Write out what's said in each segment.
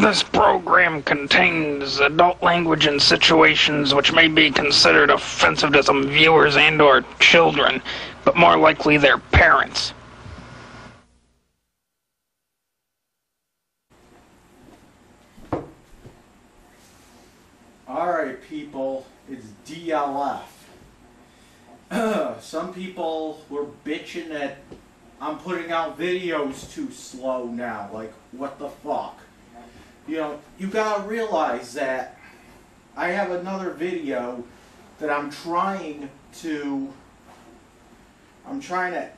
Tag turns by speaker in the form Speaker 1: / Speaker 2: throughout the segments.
Speaker 1: This program contains adult language and situations which may be considered offensive to some viewers and/or children, but more likely their parents.
Speaker 2: Alright people, it's DLF. Some people were bitching that I'm putting out videos too slow now, like what the fuck. You know, you gotta realize that I have another video that I'm trying to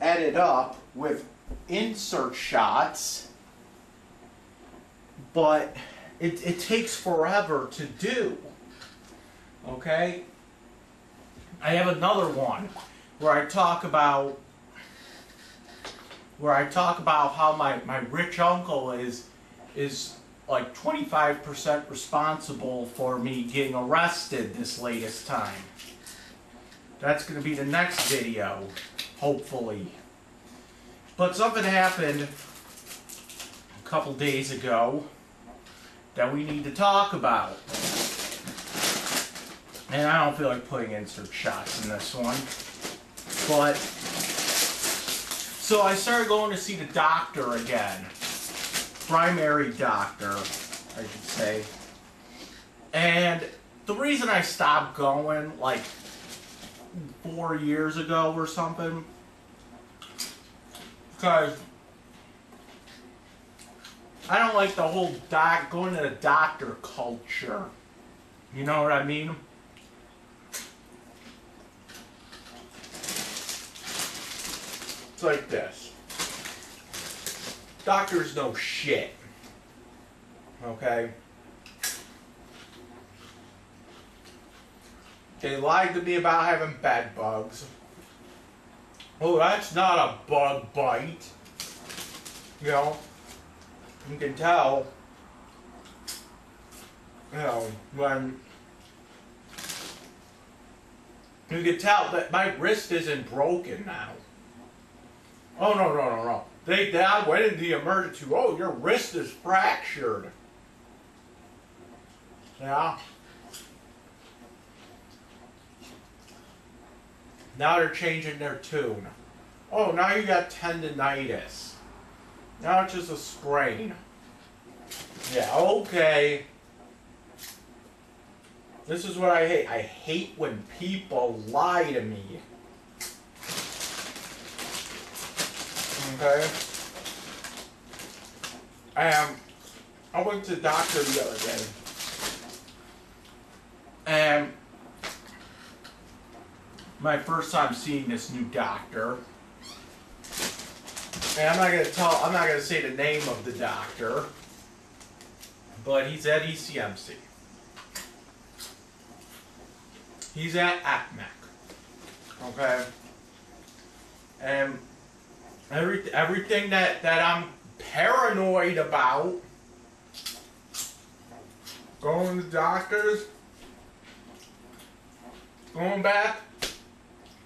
Speaker 2: edit up with insert shots, but it takes forever to do. Okay? I have another one where I talk about how my rich uncle is like 25% responsible for me getting arrested this latest time. That's going to be the next video, hopefully. But something happened a couple days ago that we need to talk about. And I don't feel like putting insert shots in this one. But, so I started going to see the doctor again. Primary doctor, I should say. And the reason I stopped going, like 4 years ago or something, because I don't like the whole going to the doctor culture. You know what I mean? It's like this. Doctors know shit. Okay? They lied to me about having bed bugs. Oh, that's not a bug bite. You know? You can tell, you know, when you can tell that my wrist isn't broken now. Oh, no. I went into the emergency. Oh, your wrist is fractured. Yeah. Now they're changing their tune. Oh, now you got tendinitis. Now it's just a sprain. Yeah, okay. This is what I hate. I hate when people lie to me. Okay? I went to the doctor the other day. And my first time seeing this new doctor. And I'm not gonna say the name of the doctor, but he's at ECMC. He's at ACMEC. Okay? And everything that I'm paranoid about, going to doctors, going back,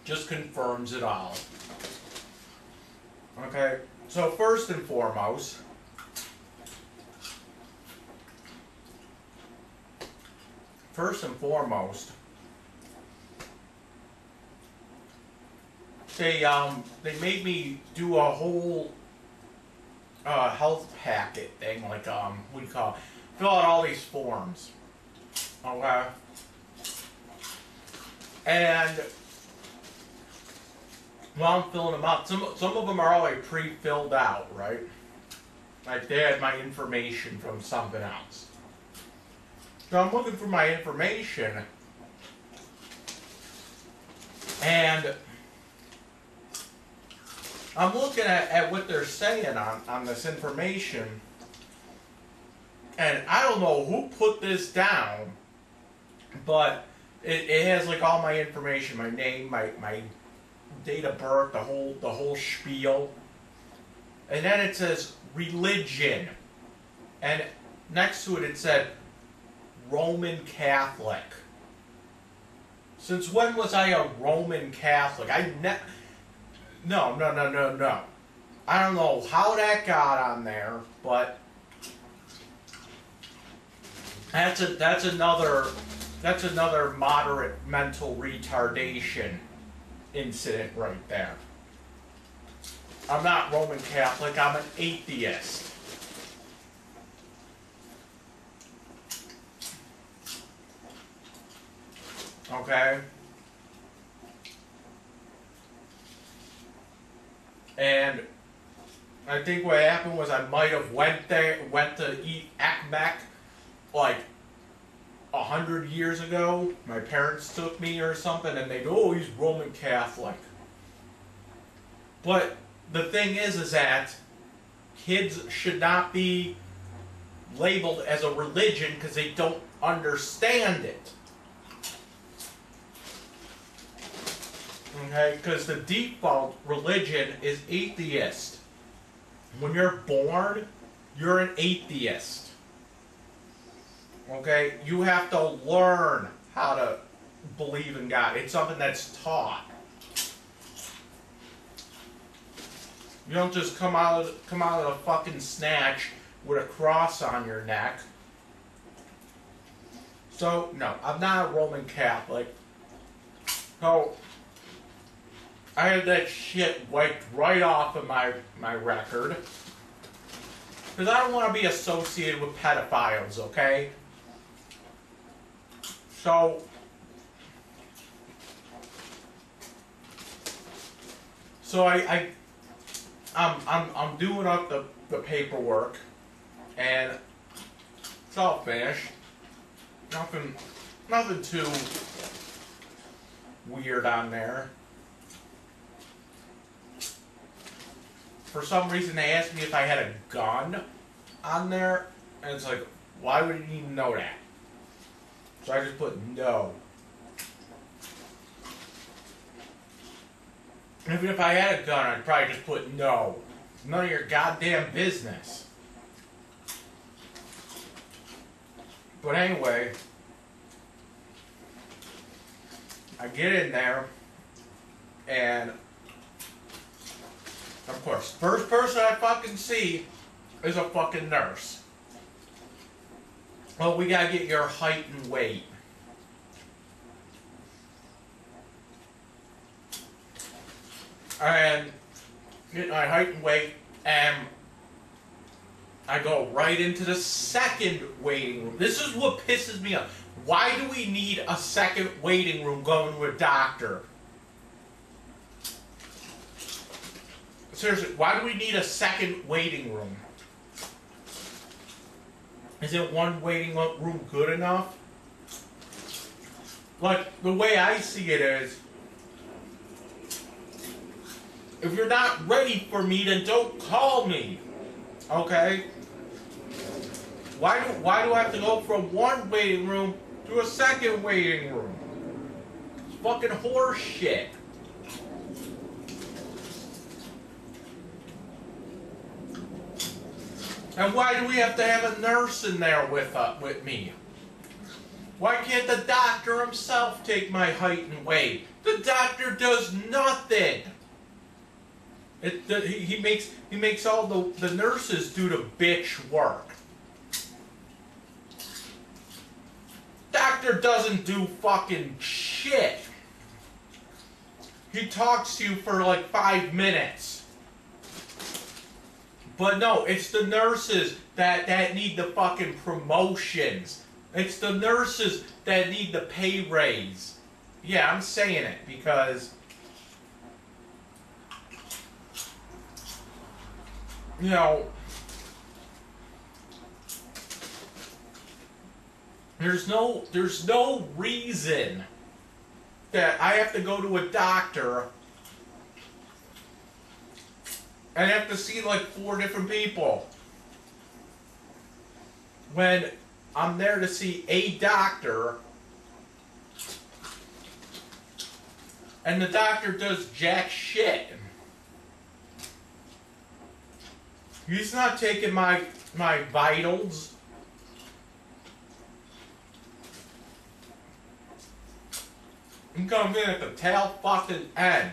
Speaker 2: just confirms it all. Okay, so first and foremost, they made me do a whole health packet thing, like what do you call it? Fill out all these forms. Okay. And while I'm filling them out, some of them are already pre-filled out, right? Like they had my information from something else. So I'm looking for my information, and I'm looking at what they're saying on this information, and I don't know who put this down, but it has like all my information, my name, my date of birth, the whole spiel, and then it says religion, and next to it said Roman Catholic. Since when was I a Roman Catholic? No. I don't know how that got on there, but That's another moderate mental retardation incident right there. I'm not Roman Catholic, I'm an atheist. Okay? And I think what happened was I might have went to eat Ekmek like 100 years ago. My parents took me or something and they go, oh, he's Roman Catholic. But the thing is that kids should not be labeled as a religion because they don't understand it. Okay, because the default religion is atheist. When you're born, you're an atheist. Okay, you have to learn how to believe in God. It's something that's taught. You don't just come out of the fucking snatch with a cross on your neck. So no, I'm not a Roman Catholic. So I had that shit wiped right off of my record. Because I don't want to be associated with pedophiles, okay? So I'm doing up the paperwork and it's all finished. Nothing too weird on there. For some reason they asked me if I had a gun on there, and it's like, why would you even know that? So I just put no. Even if I had a gun, I'd probably just put no. It's none of your goddamn business. But anyway, I get in there, and of course, first person I fucking see is a fucking nurse. Oh, we gotta get your height and weight. And get my height and weight, and I go right into the second waiting room. This is what pisses me off. Why do we need a second waiting room going to a doctor? Seriously, why do we need a second waiting room? Isn't one waiting room good enough? Like, the way I see it is, if you're not ready for me, then don't call me. Okay? Why do I have to go from one waiting room to a second waiting room? It's fucking horse shit. And why do we have to have a nurse in there with me? Why can't the doctor himself take my height and weight? The doctor does nothing. He makes all the nurses do the bitch work. Doctor doesn't do fucking shit. He talks to you for like 5 minutes. But no, it's the nurses that need the fucking promotions. It's the nurses that need the pay raise. Yeah, I'm saying it because, you know, there's no reason that I have to go to a doctor and have to see like 4 different people when I'm there to see a doctor and the doctor does jack shit. He's not taking my vitals. He comes in at the tail fucking end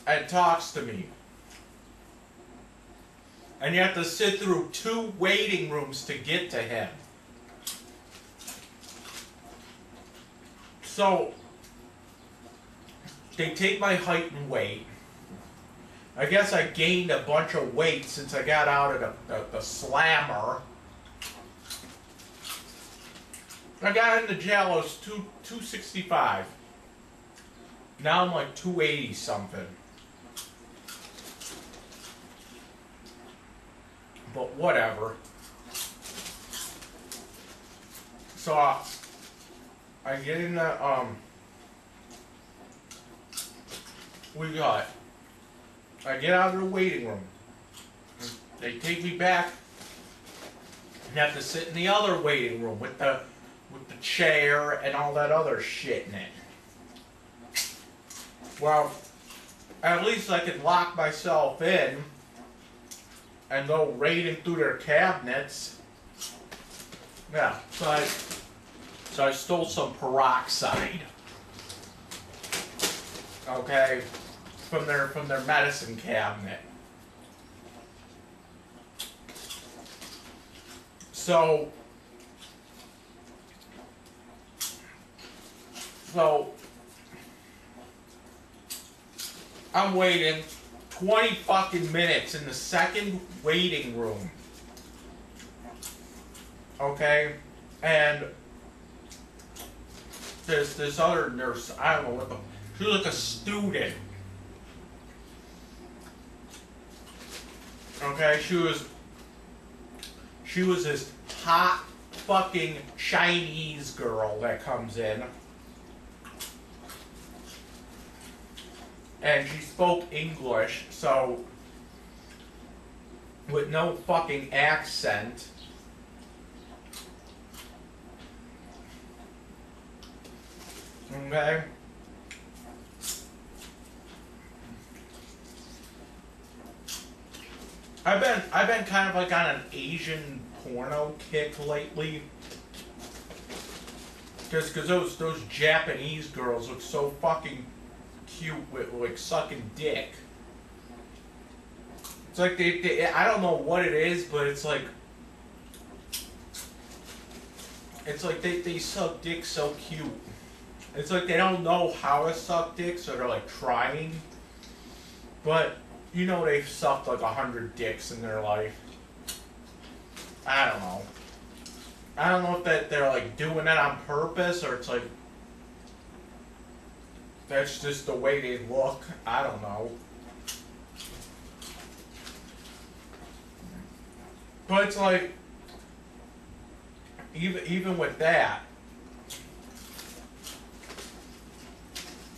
Speaker 2: and talks to me. And you have to sit through 2 waiting rooms to get to him. So, they take my height and weight. I guess I gained a bunch of weight since I got out of the slammer. I got into jail, I was 265. Now I'm like 280 something. But whatever. So I get in the I get out of the waiting room. They take me back and have to sit in the other waiting room with the chair and all that other shit in it. Well, at least I could lock myself in and go raiding through their cabinets. Yeah, so I stole some peroxide. Okay, from their medicine cabinet. So I'm waiting 20 fucking minutes in the second waiting room. Okay? And there's this other nurse, I don't know what the, she was like a student. Okay, she was this hot fucking Chinese girl that comes in. And she spoke English, so with no fucking accent. Okay? I've been kind of like on an Asian porno kick lately. Because those Japanese girls look so fucking cute with like sucking dick. It's like they I don't know what it is, but it's like they suck dick so cute. It's like they don't know how to suck dick, so they're like trying. But you know they've sucked like 100 dicks in their life. I don't know. I don't know if they're like doing that on purpose or it's like that's just the way they look. I don't know. But it's like even with that,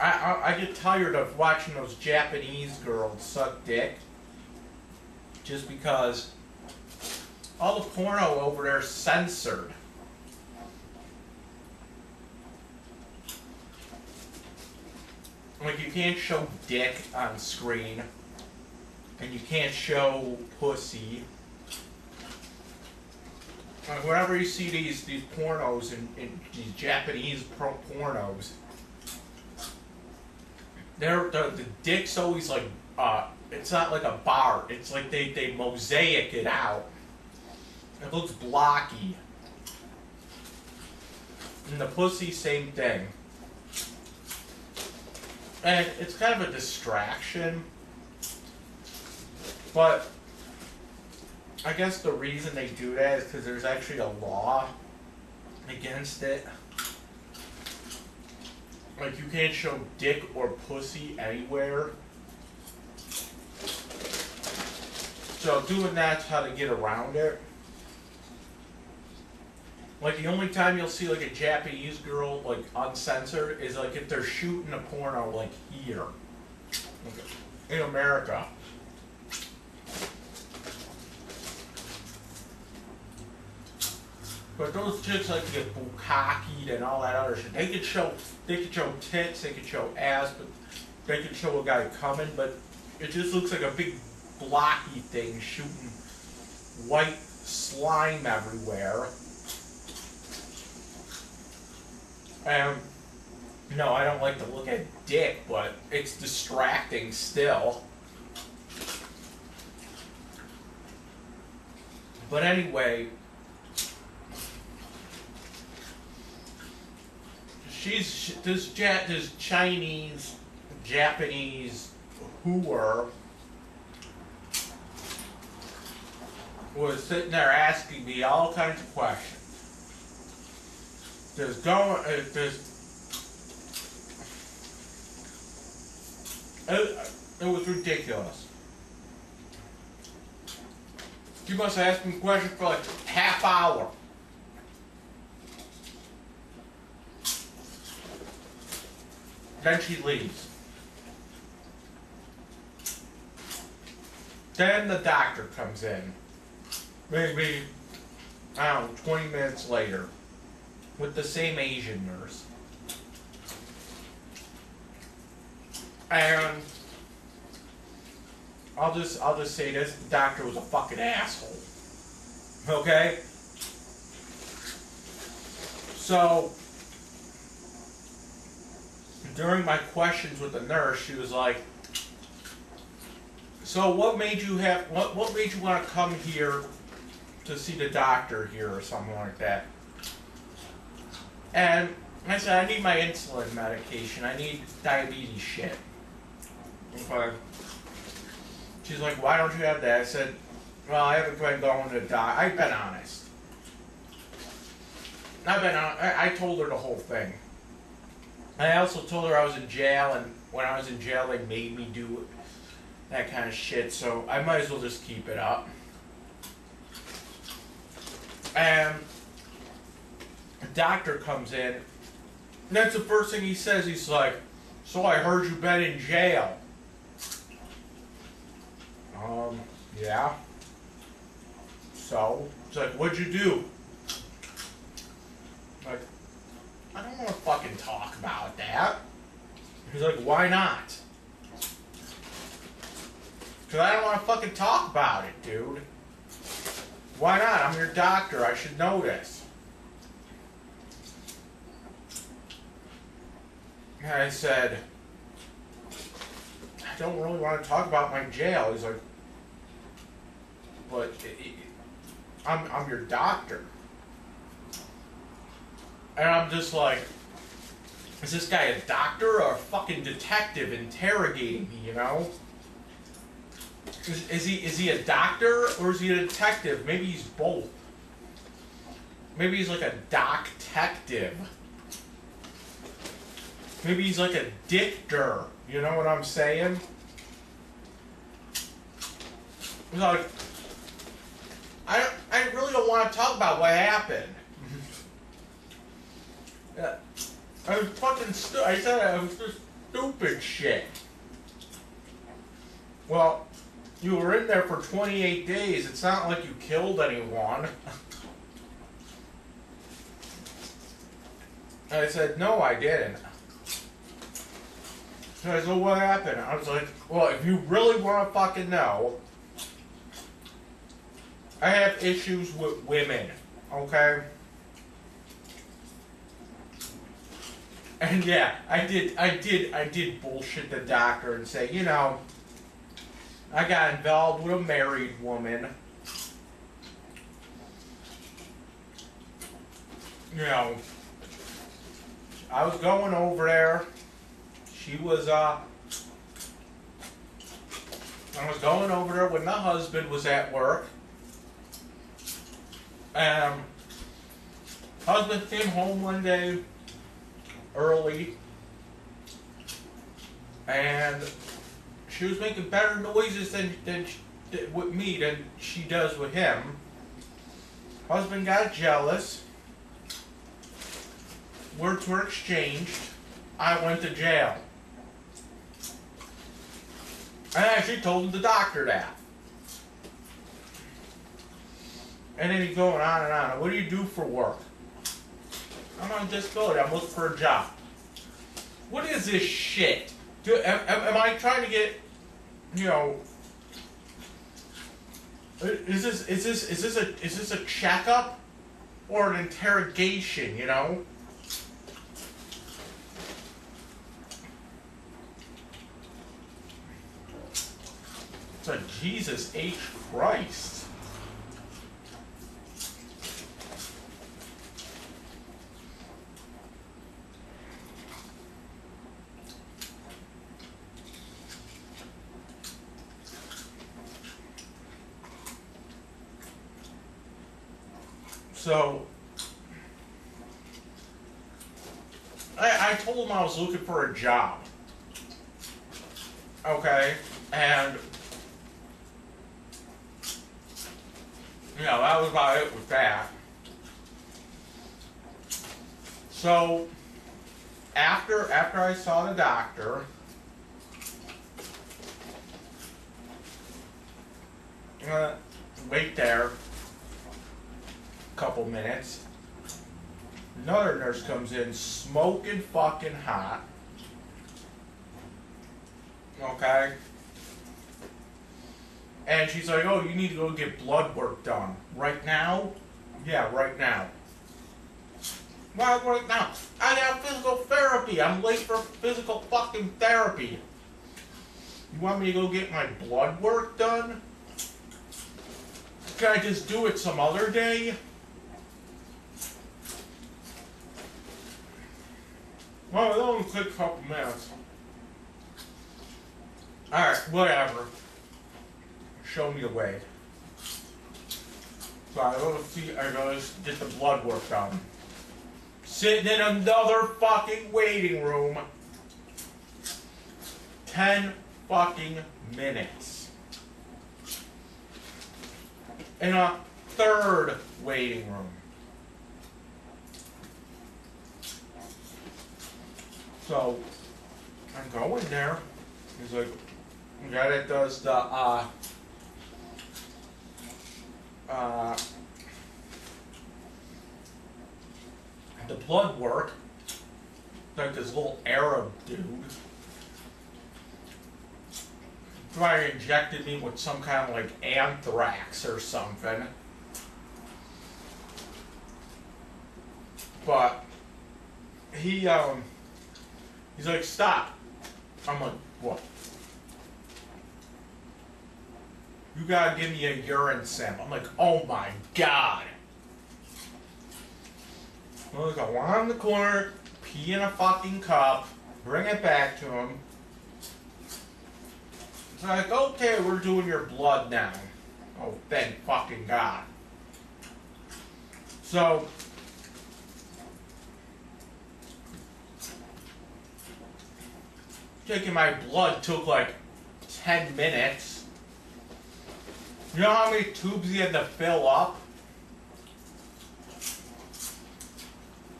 Speaker 2: I get tired of watching those Japanese girls suck dick just because all the porno over there is censored. Like, you can't show dick on screen, and you can't show pussy. Like, whenever you see these pornos and these Japanese pornos, the dick's always like, it's not like a bar. It's like they mosaic it out. It looks blocky. And the pussy, same thing. And it's kind of a distraction. But I guess the reason they do that is because there's actually a law against it. Like, you can't show dick or pussy anywhere. So doing that's how to get around it. Like, the only time you'll see like a Japanese girl like uncensored is like if they're shooting a porno like here, okay, in America. But those chicks like to get bukkakeed and all that other shit. They could show tits, they could show ass, but they could show a guy coming, but it just looks like a big blocky thing shooting white slime everywhere. No, I don't like to look at dick, but it's distracting still. But anyway, this Chinese, Japanese whore was sitting there asking me all kinds of questions. It was ridiculous. She must have asked me questions for like half hour. Then she leaves. Then the doctor comes in. Maybe, I don't know, 20 minutes later. With the same Asian nurse. And I'll just say this, the doctor was a fucking asshole. Okay? So during my questions with the nurse, she was like, so what made you want to come here to see the doctor here or something like that? And I said, I need my insulin medication. I need diabetes shit. Okay. She's like, why don't you have that? I said, well, I haven't been going to die. I've been honest. I told her the whole thing. I also told her I was in jail, and when I was in jail, they made me do that kind of shit, so I might as well just keep it up. And the doctor comes in, and that's the first thing he says. He's like, so I heard you've been in jail. Yeah. So? He's like, what'd you do? I'm like, I don't want to fucking talk about that. He's like, why not? Because I don't want to fucking talk about it, dude. Why not? I'm your doctor. I should know this. And I said, I don't really want to talk about my jail. He's like, but I'm your doctor. And I'm just like, is this guy a doctor or a fucking detective interrogating me, you know? Is he a doctor or is he a detective? Maybe he's both. Maybe he's like a doc-tective. Maybe he's like a dictor. You know what I'm saying? He's like, I really don't want to talk about what happened. I was fucking I said I was just stupid shit. Well, you were in there for 28 days. It's not like you killed anyone. I said, no, I didn't. So I said, what happened? I was like, well, if you really want to fucking know, I have issues with women, okay? And yeah, I did bullshit the doctor and say, you know, I got involved with a married woman. You know, I was going over there. She was, I was going over there when the husband was at work. Husband came home one day early, and she was making better noises with me than she does with him. Husband got jealous. Words were exchanged. I went to jail. I actually told the doctor that. And then he's going on and on. What do you do for work? I'm on disability. I'm looking for a job. What is this shit? Am I trying to get, you know? Is this a checkup or an interrogation? You know? It's a Jesus H. Christ. So I told him I was looking for a job. Okay, and you know, that was about it with that. So after I saw the doctor, wait there a couple minutes. Another nurse comes in, smoking fucking hot. Okay? And she's like, oh, you need to go get blood work done. Right now? Yeah, right now. Why right now? I got physical therapy. I'm late for physical fucking therapy. You want me to go get my blood work done? Can I just do it some other day? Well, it only took a couple minutes. Alright, whatever. Show me the way. So I go get the blood work done. Sitting in another fucking waiting room. 10 fucking minutes. In a third waiting room. So, I go in there. He's like, the guy that does the, the blood work, like this little Arab dude, probably injected me with some kind of like anthrax or something. But he's like, stop. I'm like, what? You gotta give me a urine sample. I'm like, oh my god. Well, go on the corner, pee in a fucking cup, bring it back to him. It's like, okay, we're doing your blood now. Oh, thank fucking god. So, taking my blood took like 10 minutes. You know how many tubes he had to fill up?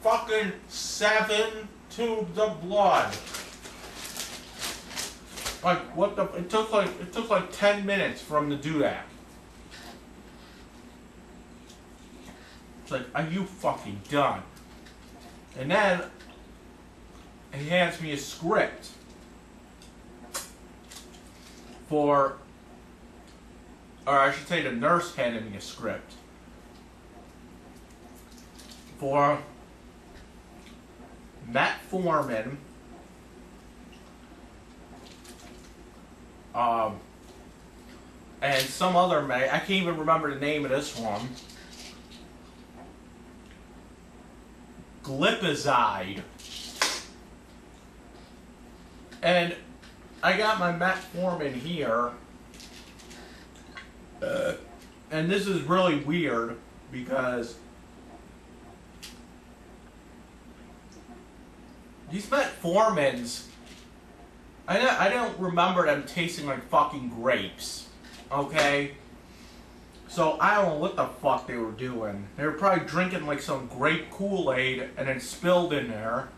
Speaker 2: Fucking 7 tubes of blood. Like, what the, it took like 10 minutes for him to do that. It's like, are you fucking done? And then he hands me a script for, or I should say the nurse handed me a script for metformin, and some other I can't even remember the name of this one. Glipizide. And I got my metformin here. And this is really weird because these metformins, I don't remember them tasting like fucking grapes, okay? So I don't know what the fuck they were doing. They were probably drinking like some grape Kool-Aid and then spilled in there.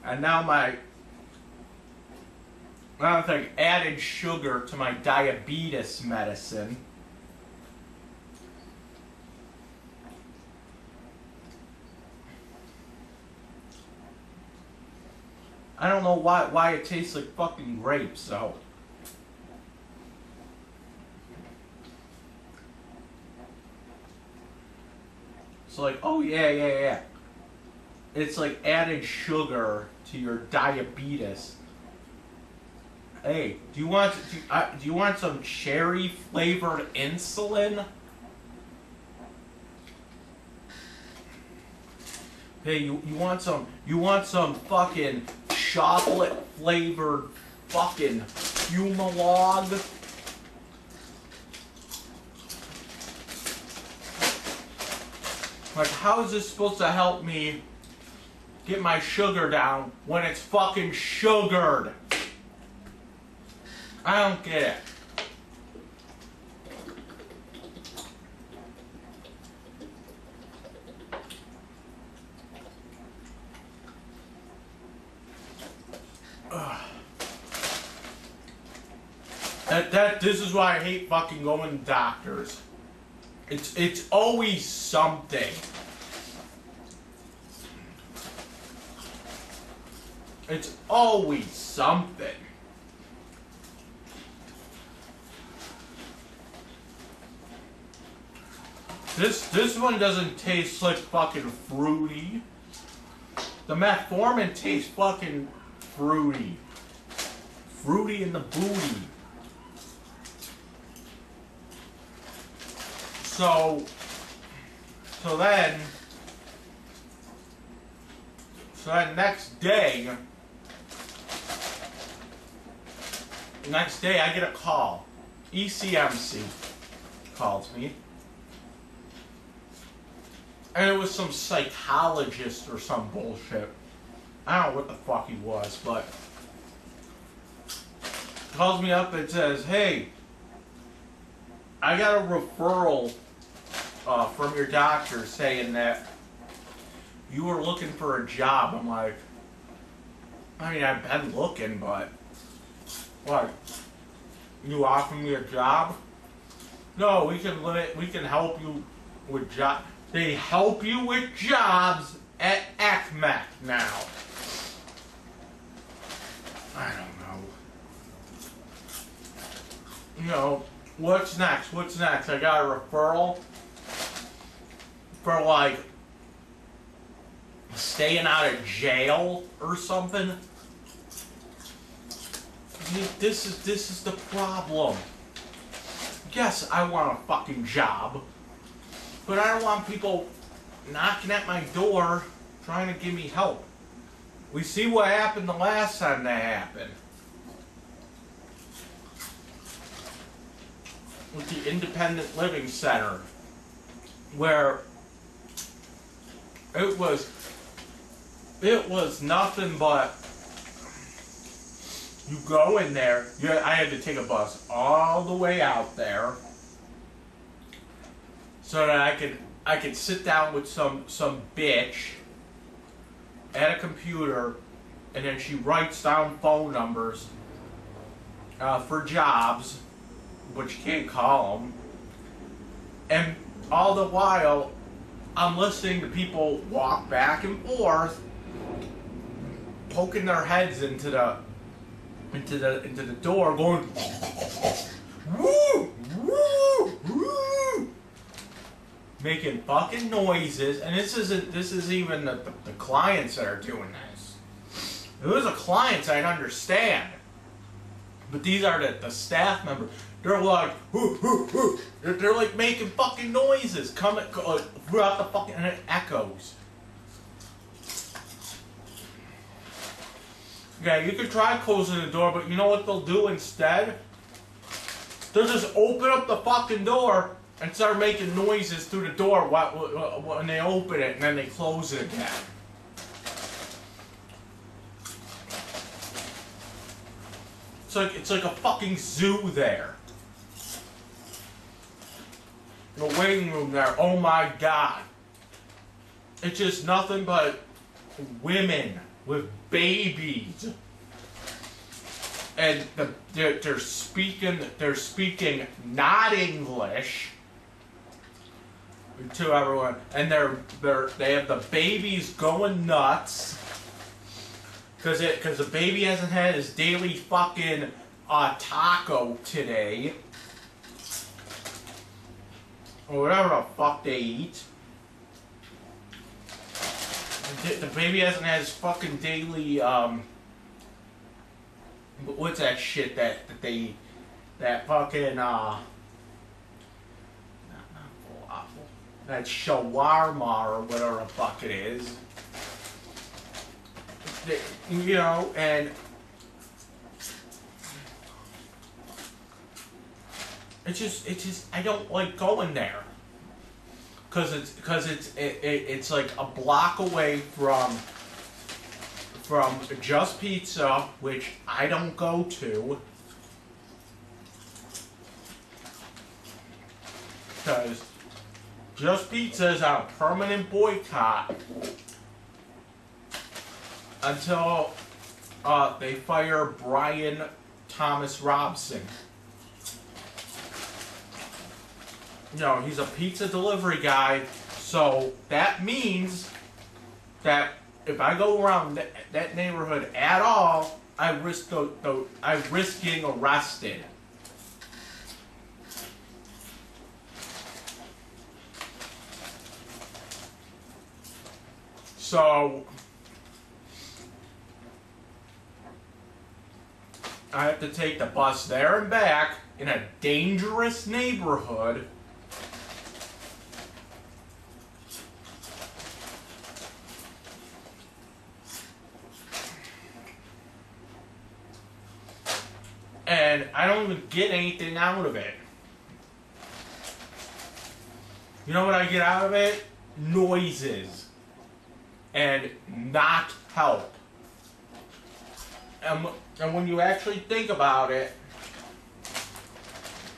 Speaker 2: And now I don't think added sugar to my diabetes medicine. I don't know why it tastes like fucking grapes, so. It's like, oh yeah. It's like added sugar to your diabetes. Hey, do you want some cherry flavored insulin? Hey, you want some fucking chocolate flavored fucking Humalog? Like, how is this supposed to help me get my sugar down when it's fucking sugared? I don't get it. This is why I hate fucking going to doctors. It's always something. It's always something. This one doesn't taste like fucking fruity. The metformin tastes fucking fruity. Fruity in the booty. So then next day I get a call. ECMC calls me. And it was some psychologist or some bullshit. I don't know what the fuck he was, but calls me up and says, hey, I got a referral from your doctor saying that you were looking for a job. I'm like, I mean, I've been looking, but what? You offer me a job? No, we can help you with job. They help you with jobs at ACMEC now. I don't know. You know, what's next? What's next? I got a referral for like staying out of jail or something. This is the problem. Yes, I want a fucking job, but I don't want people knocking at my door trying to give me help. We see what happened the last time that happened. With the Independent Living Center, where it was nothing but you go in there. I had to take a bus all the way out there so that I could sit down with some bitch at a computer, and then she writes down phone numbers for jobs, but you can't call them. And all the while, I'm listening to people walk back and forth, poking their heads into the door, going woo, woo, woo, making fucking noises. And this is even the clients that are doing this. If it was the clients, I'd understand, but these are the staff members. They're like, whoo, whoo, whoo. They're like making fucking noises coming throughout the fucking, and it echoes. Yeah, you could try closing the door, but you know what they'll do instead? They'll just open up the fucking door and start making noises through the door when they open it, and then they close it again. It's like a fucking zoo there. The waiting room there, oh my god. It's just nothing but women with babies. And they're speaking not English to everyone, and they have the babies going nuts because the baby hasn't had his daily fucking taco today. Or whatever the fuck they eat. The baby hasn't had his fucking daily, what's that shit that fucking, not falafel. That shawarma or whatever the fuck it is. You know, and it's just, I don't like going there. it's like a block away from Just Pizza, which I don't go to. Because Just Pizza is on a permanent boycott until they fire Brian Thomas Robson. You know, he's a pizza delivery guy, so that means that if I go around that neighborhood at all, I risk getting arrested. So I have to take the bus there and back in a dangerous neighborhood. And I don't even get anything out of it. You know what I get out of it? Noises. And not help. And when you actually think about it,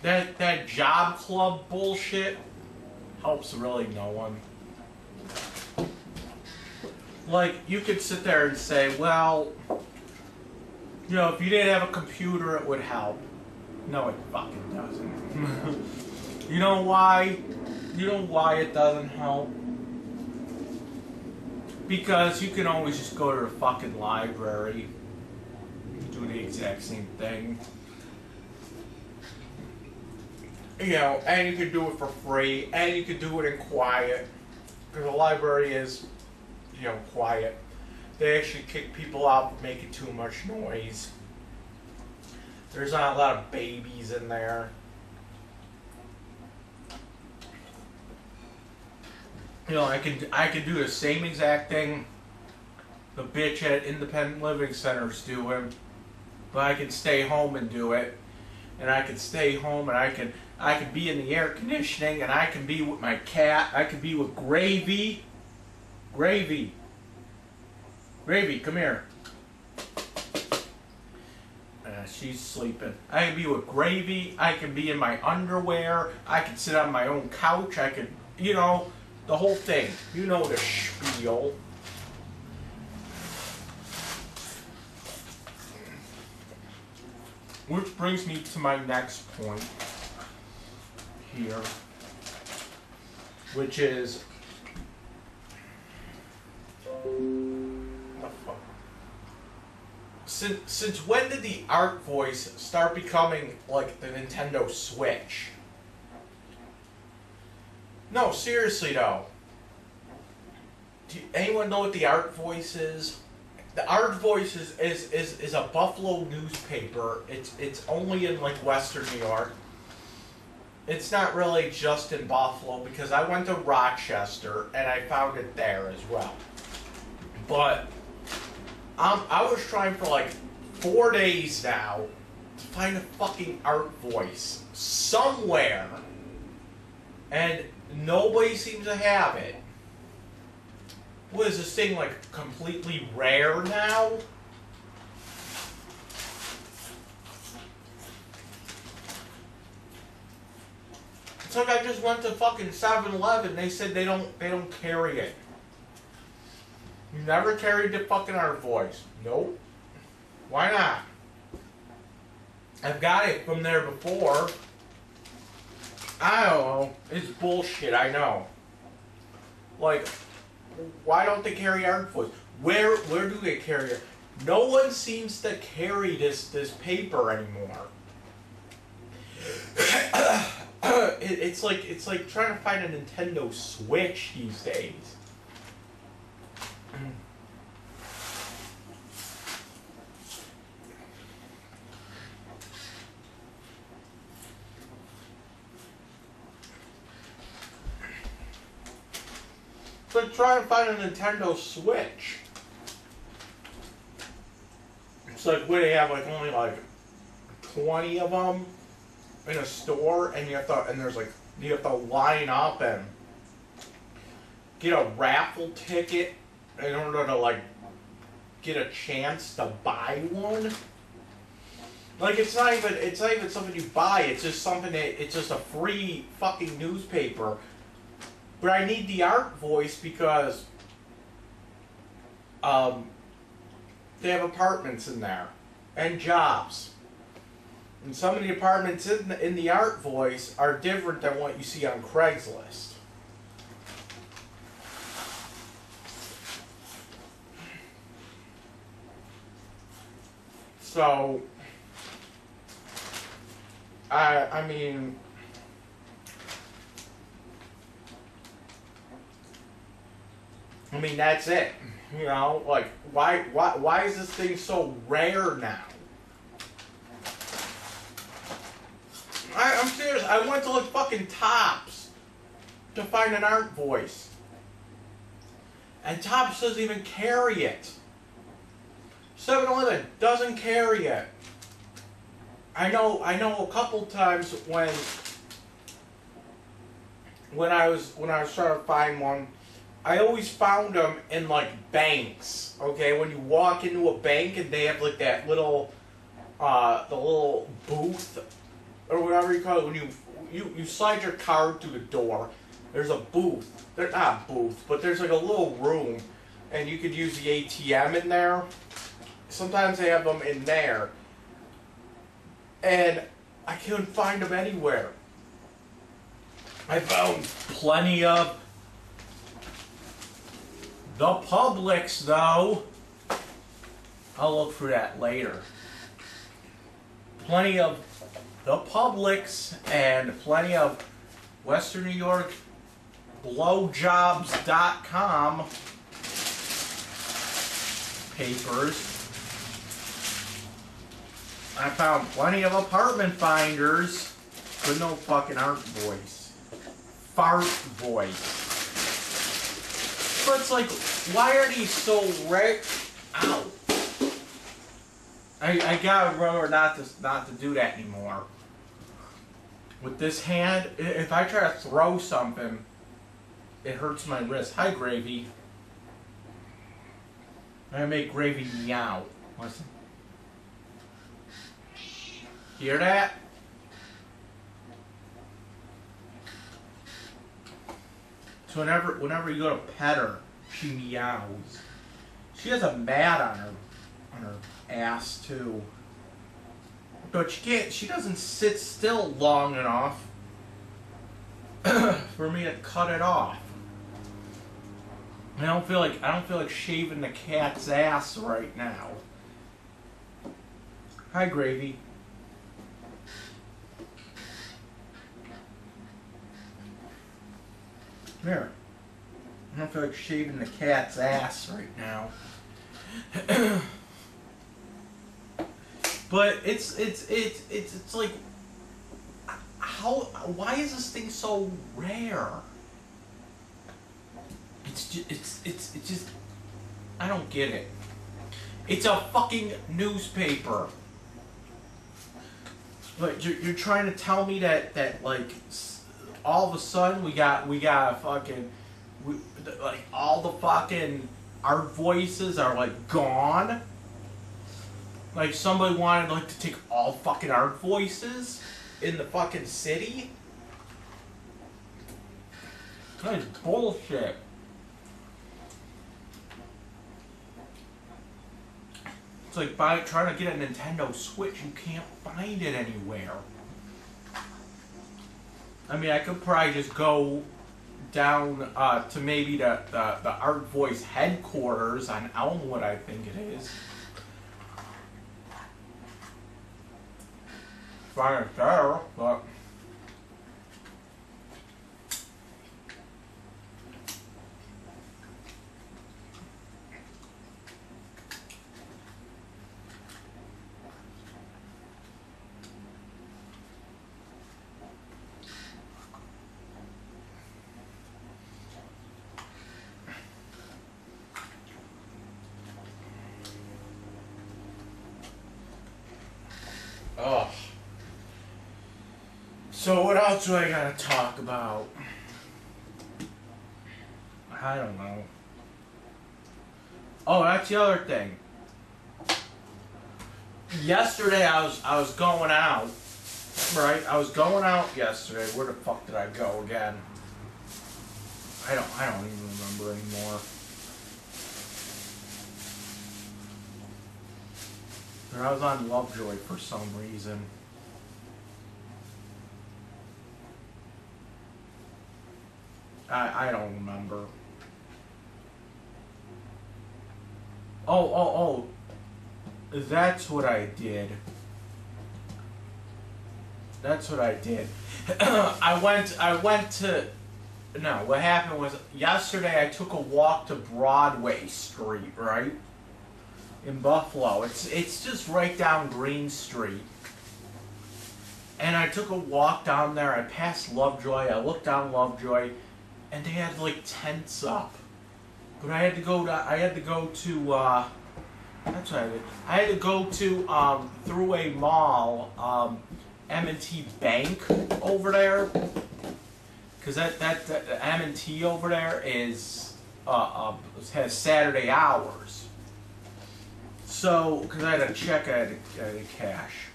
Speaker 2: that job club bullshit helps really no one. Like, you could sit there and say, well, you know, if you didn't have a computer, it would help. No, it fucking doesn't. You know why? You know why it doesn't help? Because you can always just go to the fucking library and do the exact same thing. You know, and you can do it for free, and you can do it in quiet. Because the library is, you know, quiet. They actually kick people out for making too much noise. There's not a lot of babies in there. You know, I can do the same exact thing the bitch at independent living center's doing, but I can stay home and do it. And I can stay home and I can be in the air conditioning, and I can be with my cat. I can be with Gravy. Gravy, come here. She's sleeping. I can be with Gravy. I can be in my underwear. I can sit on my own couch. I can, you know, the whole thing. You know the spiel. Which brings me to my next point here, which is, since when did the Artvoice start becoming like the Nintendo Switch? No, seriously though. Do anyone know what the Artvoice is? The Artvoice is a Buffalo newspaper. It's only in like Western New York. It's not really just in Buffalo, because I went to Rochester and I found it there as well. But I was trying for like 4 days now to find a fucking Artvoice somewhere, and nobody seems to have it. What is this thing, like, completely rare now? It's like I just went to fucking 7-Eleven. They said they don't carry it. You never carried the fucking Artvoice. Nope. Why not? I've got it from there before. I don't know. It's bullshit, I know. Like, why don't they carry Artvoice? Where do they carry it? No one seems to carry this paper anymore. It's like trying to find a Nintendo Switch these days. It's like trying to find a Nintendo Switch. It's like where they have like only like 20 of them in a store, and you have to line up and get a raffle ticket in order to like get a chance to buy one. Like it's not even something you buy. It's just something that it's just a free fucking newspaper. But I need the Artvoice because they have apartments in there and jobs. And some of the apartments in the Artvoice are different than what you see on Craigslist. So I mean, that's it. You know, like why is this thing so rare now? I'm serious. I went to like fucking Tops to find an Artvoice, and Tops doesn't even carry it. 7-Eleven doesn't carry it. I know a couple times when I was trying to find one, I always found them in like banks. Okay, when you walk into a bank and they have like that little the little booth or whatever you call it, when you slide your card through the door, there's a booth. They're not a booth, but there's like a little room and you could use the ATM in there. Sometimes they have them in there. And I couldn't find them anywhere. I found plenty of the Publix, though. I'll look for that later. Plenty of the Publix and plenty of Western New York blowjobs.com papers. I found plenty of apartment finders, but no fucking Artvoice. Fartvoice. But it's like, why are these so rare? Ow. I gotta remember not to do that anymore. With this hand, if I try to throw something, it hurts my wrist. Hi, Gravy. I make Gravy meow. Listen. Hear that? So whenever you go to pet her, she meows. She has a mat on her ass too. But she doesn't sit still long enough for me to cut it off. I don't feel like shaving the cat's ass right now. Hi, Gravy. Here. I don't feel like shaving the cat's ass right now. But it's like, why is this thing so rare? It's just I don't get it. It's a fucking newspaper. But you're trying to tell me that like all of a sudden we got fucking like all the fucking Artvoices are like gone. Like somebody wanted like to take all fucking Artvoices in the fucking city. That is bullshit. It's like trying to get a Nintendo Switch. You can't find it anywhere. I mean, I could probably just go down to maybe the Artvoice headquarters on Elmwood, I think it is. Find it there, but oh. So what else do I gotta talk about? I don't know. Oh, that's the other thing. Yesterday I was going out, right? I was going out yesterday. Where the fuck did I go again? I don't even remember anymore. But I was on Lovejoy for some reason. I don't remember. Oh. That's what I did. That's what I did. I went to... No, what happened was, yesterday I took a walk to Broadway Street, right? In Buffalo. It's just right down Green Street. And I took a walk down there. I passed Lovejoy. I looked down Lovejoy, and they had like tents up. But I had to go to that's what I did. I had to go to through a mall, M&T Bank over there, because that M&T over there is has Saturday hours. So, because I had to check, I had to cash.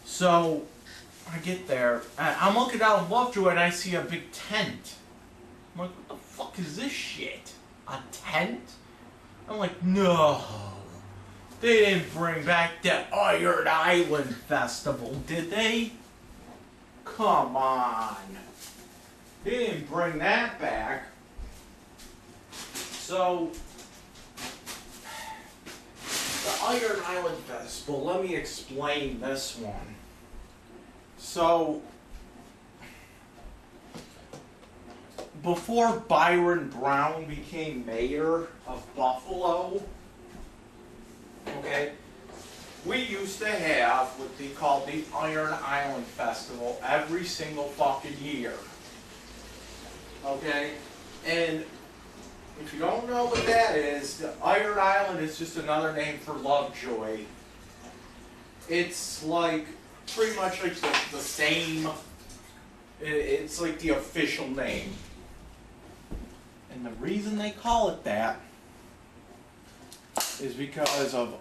Speaker 2: So I get there, I'm looking down Lovejoy and I see a big tent. I'm like, what the fuck is this shit? A tent? I'm like, no. They didn't bring back that Iron Island Festival, did they? Come on. They didn't bring that back. So, the Iron Island Festival, let me explain this one. So, before Byron Brown became mayor of Buffalo, okay, we used to have what they called the Iron Island Festival every single fucking year. Okay? And if you don't know what that is, the Iron Island is just another name for Lovejoy. It's like pretty much like the same, it's like the official name. And the reason they call it that is because of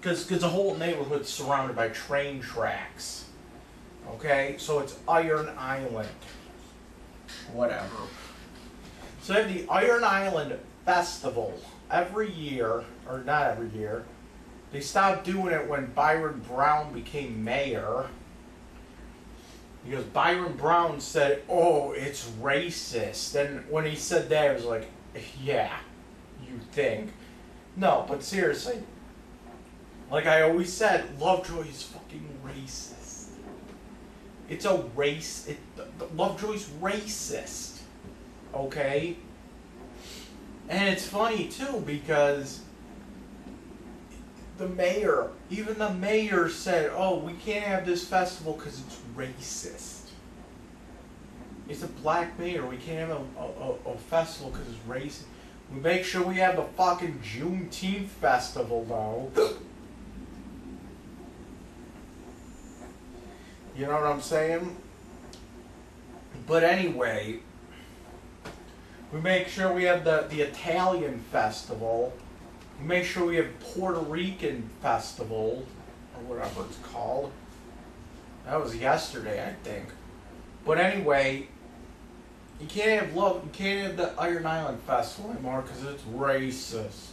Speaker 2: because the whole neighborhood's surrounded by train tracks. Okay, so it's Iron Island. Whatever. So they have the Iron Island Festival every year, or not every year. They stopped doing it when Byron Brown became mayor. Because Byron Brown said, oh, it's racist. And when he said that, it was like, yeah, you think. No, but seriously, like I always said, Lovejoy is fucking racist. It's a race. Lovejoy's racist. Okay? And it's funny, too, because even the mayor said, oh, we can't have this festival because it's racist. It's a black mayor. We can't have a festival because it's racist. We make sure we have the fucking Juneteenth festival, though. You know what I'm saying? But anyway, we make sure we have the Italian festival. We make sure we have Puerto Rican festival, or whatever it's called. That was yesterday, I think. But anyway, you can't have the Iron Island Festival anymore because it's racist.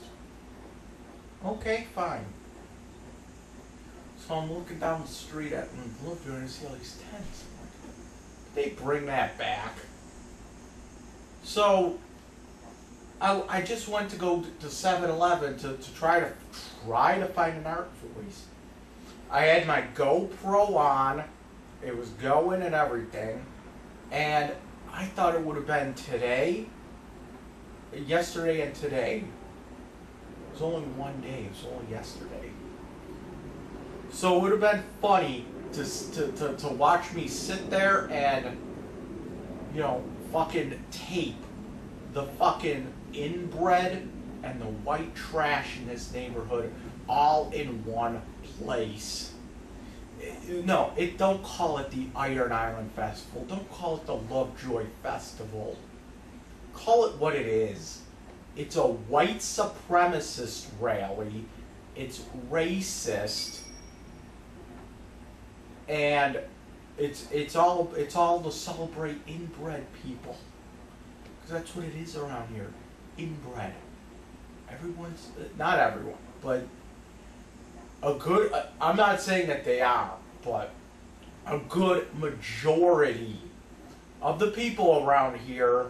Speaker 2: Okay, fine. So I'm looking down the street at Lovejoy and I see all these tents. I'm like, they bring that back. So I just went to go to 7-Eleven to try to find an Artvoice. I had my GoPro on. It was going and everything. And I thought it would have been yesterday and today. It was only one day. It was only yesterday. So it would have been funny to watch me sit there and, you know, fucking tape the fucking inbred and the white trash in this neighborhood all in one place. No, don't call it the Iron Island Festival. Don't call it the Lovejoy Festival. Call it what it is. It's a white supremacist rally. It's racist, and it's all to celebrate inbred people, because that's what it is around here. Inbred. Everyone's not everyone, but a good. I'm not saying that they are, but a good majority of the people around here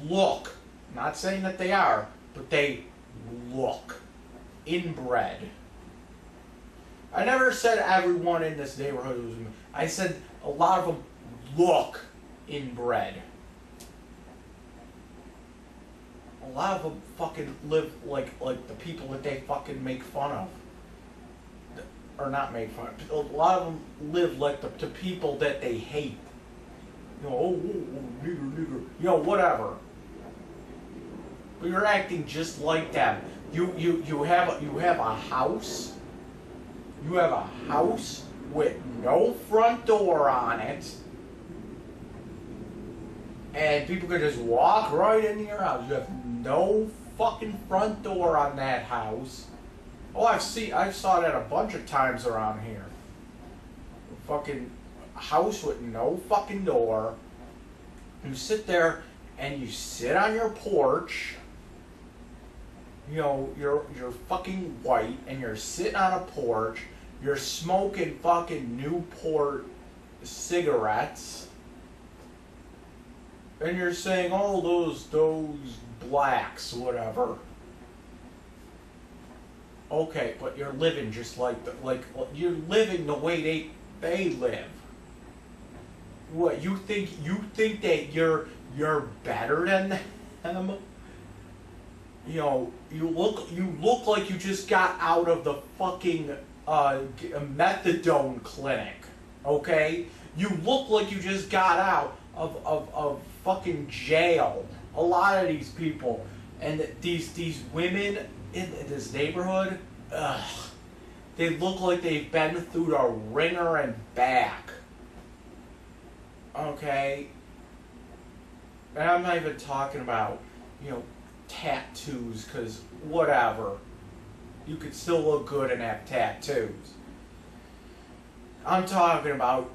Speaker 2: look. Not saying that they are, but they look inbred. I never said everyone in this neighborhood was. I said a lot of them look inbred. A lot of them fucking live like the people that they fucking make fun of. Or not make fun of. A lot of them live like the people that they hate. You know, oh, nigger. You know, whatever. But you're acting just like them. You have a house. You have a house with no front door on it, and people can just walk right into your house. You have no fucking front door on that house. Oh, I saw that a bunch of times around here. Fucking house with no fucking door. You sit there and you sit on your porch. You know, you're fucking white and you're sitting on a porch. You're smoking fucking Newport cigarettes. And you're saying, oh, those blacks, whatever. Okay, but you're living just like you're living the way they live. What, you think that you're better than them? You know, you look like you just got out of the fucking methadone clinic, okay? You look like you just got out of fucking jail. A lot of these people, and these women in this neighborhood, they look like they've been through the ringer and back, okay? And I'm not even talking about, you know, tattoos, because whatever, you could still look good and have tattoos. I'm talking about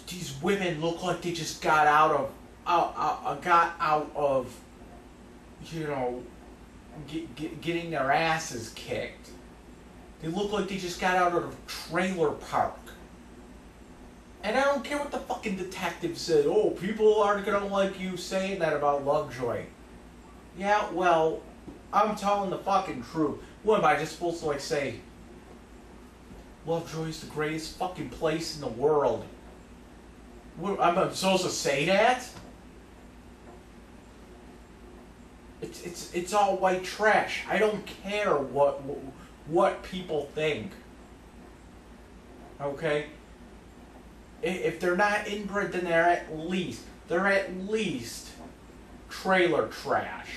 Speaker 2: these women look like they just got out of you know, getting their asses kicked. They look like they just got out of a trailer park. And I don't care what the fucking detective said. Oh, people aren't gonna like you saying that about Lovejoy. Yeah, well, I'm telling the fucking truth. What am I just supposed to say? Lovejoy's the greatest fucking place in the world. What, I'm supposed to say that? It's all white trash. I don't care what people think. Okay? If they're not inbred, then they're at least trailer trash.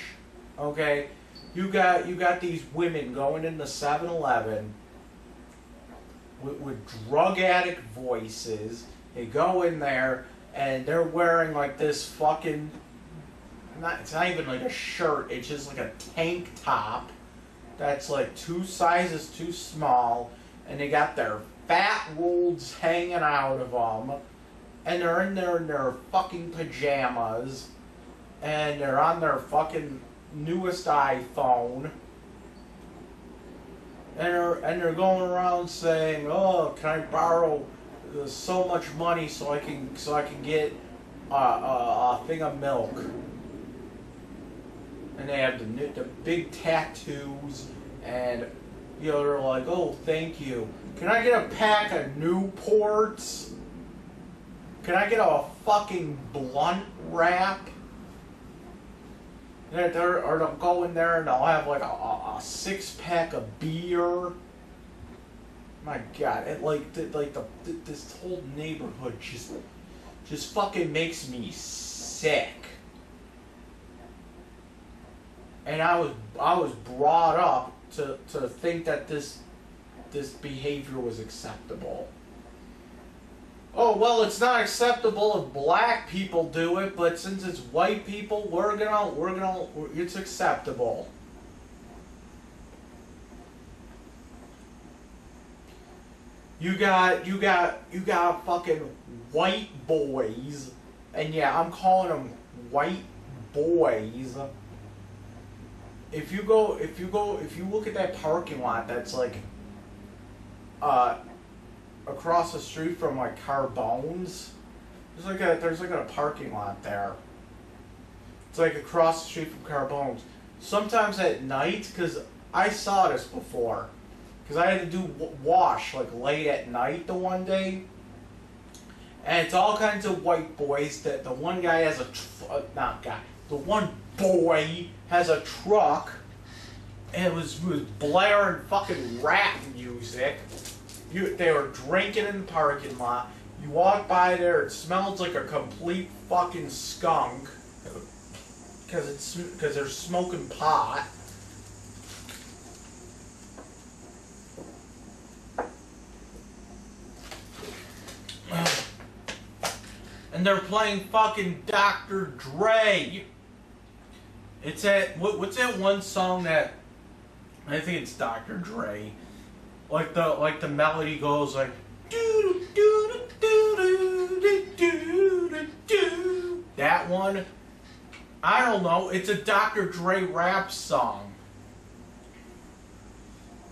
Speaker 2: Okay? You got these women going into 7-Eleven with drug addict voices. They go in there and they're wearing like this fucking, it's not even like a shirt, it's just like a tank top that's like 2 sizes too small, and they got their fat rolls hanging out of them, and they're in their fucking pajamas, and they're on their fucking newest iPhone, and they're going around saying, "Oh, can I borrow so much money so I can get a thing of milk?" And they have the big tattoos, and you know, they're like, "Oh, thank you. Can I get a pack of Newports? Can I get a fucking blunt wrap?" Or they'll go in there and they'll have like a 6-pack of beer. My God, this whole neighborhood just fucking makes me sick. And I was brought up to think that this this behavior was acceptable. Oh, well, it's not acceptable if black people do it, but since it's white people, it's acceptable. You got fucking white boys, and yeah, I'm calling them white boys. If you look at that parking lot that's like, across the street from like Carbone's, there's like a parking lot there. It's like across the street from Carbone's. Sometimes at night, because I saw this before, because I had to do wash like late at night the one day, and it's all kinds of white boys. That the one guy has the one boy has a truck, and it was blaring fucking rap music. They were drinking in the parking lot. You walk by there, it smells like a complete fucking skunk, because they're smoking pot. And they're playing fucking Dr. Dre. It's what's that one song that, I think it's Dr. Dre. Like the melody goes like doo doo doo doo doo doo doo. That one, I don't know. It's a Dr. Dre rap song.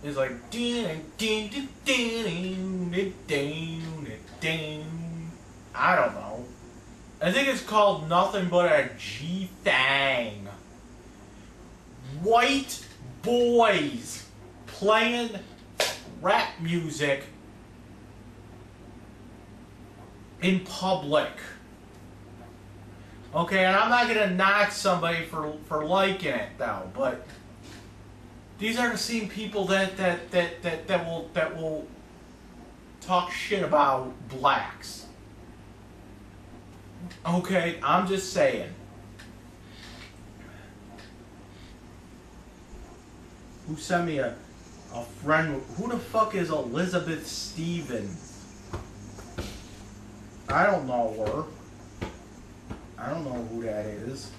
Speaker 2: It's like ding ding ding ding ding ding. I don't know. I think it's called Nothing But a G-Thang. White boys playing rap music in public. Okay, and I'm not gonna knock somebody for liking it though, but these are the same people that will talk shit about blacks. Okay, I'm just saying. Who sent me a friend? Who the fuck is Elizabeth Stevens? I don't know her. I don't know who that is.